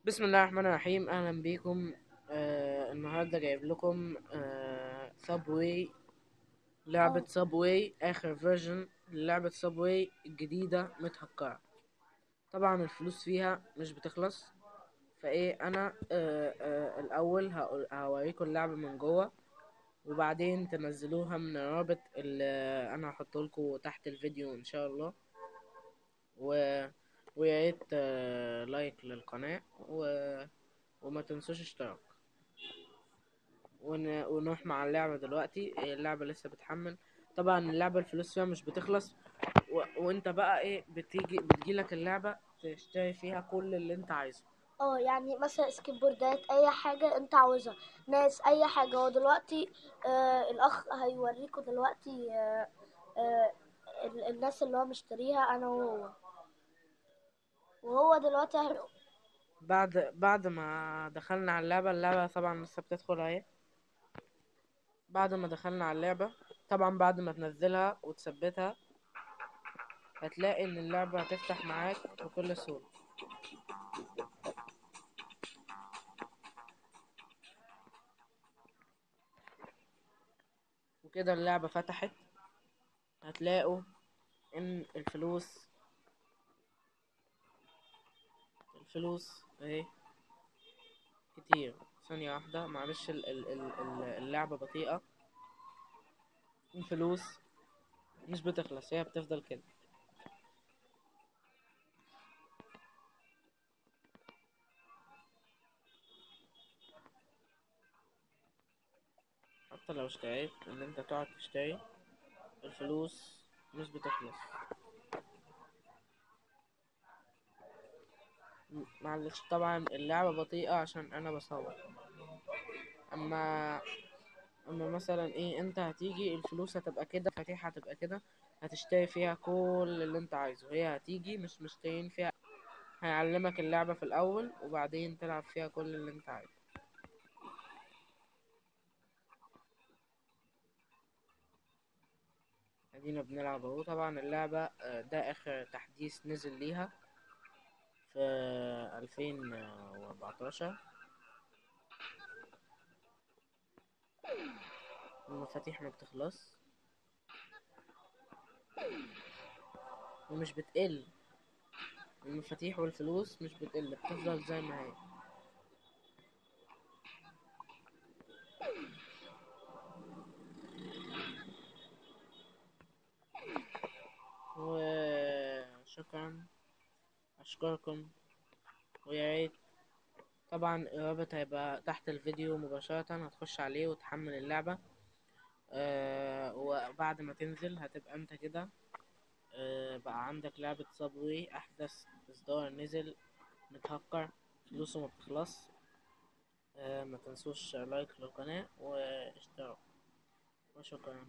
بسم الله الرحمن الرحيم. اهلا بيكم. النهارده جايب لكم سابواي. لعبة سابواي اخر فيرجن لعبة سابواي الجديدة متهكرة. طبعا الفلوس فيها مش بتخلص. فايه انا الاول هوريكم اللعبة من جوه، وبعدين تنزلوها من الرابط اللي انا هحطه لكم تحت الفيديو ان شاء الله. و ويا ريت لايك للقناة وما تنسوش اشتراك. ونروح مع اللعبة دلوقتي. اللعبة لسه بتحمل. طبعا اللعبة الفلوس فيها مش بتخلص. وانت بقى ايه بتجيلك اللعبة تشتري فيها كل اللي انت عايزه. يعني مثلا سكيب بوردات، اي حاجة انت عاوزها، ناس، اي حاجة. هو دلوقتي الاخ هيوريكم دلوقتي آه الناس اللي هو مشتريها انا وهو دلوقتي بعد ما دخلنا على اللعبة طبعا لسه بتدخل اهي. بعد ما دخلنا على اللعبة، طبعا بعد ما تنزلها وتثبتها هتلاقي ان اللعبة هتفتح معاك بكل سهولة. وكده اللعبة فتحت. هتلاقوا ان الفلوس اهي كتير. ثانية واحدة معلش، اللعبة بطيئة. الفلوس مش بتخلص، هي بتفضل كده. حتى لو اشتريت ان انت تقعد تشتري، الفلوس مش بتخلص. معلش طبعا اللعبة بطيئة عشان انا بصور. اما اما مثلا ايه، انت هتيجي الفلوس هتبقى كده، فتيحة هتبقى كده، هتشتري فيها كل اللي انت عايزه. هي هتيجي مش مشترين فيها. هيعلمك اللعبة في الاول وبعدين تلعب فيها كل اللي انت عايزه. ادينا بنلعب اهو. طبعا اللعبة ده اخر تحديث نزل ليها في 2014. المفاتيح ما بتخلص ومش بتقل. المفاتيح والفلوس مش بتقل، بتفضل زي ما هي. وشكرا، اشكركم. ويا ريت طبعا الرابط هيبقى تحت الفيديو مباشرة، هتخش عليه وتحمل اللعبة. وبعد ما تنزل هتبقى انت كده بقى عندك لعبة صابوي احدث اصدار نزل متهكر، فلوسه ما بتخلص. ما تنسوش لايك للقناة واشتراك. وشكرا.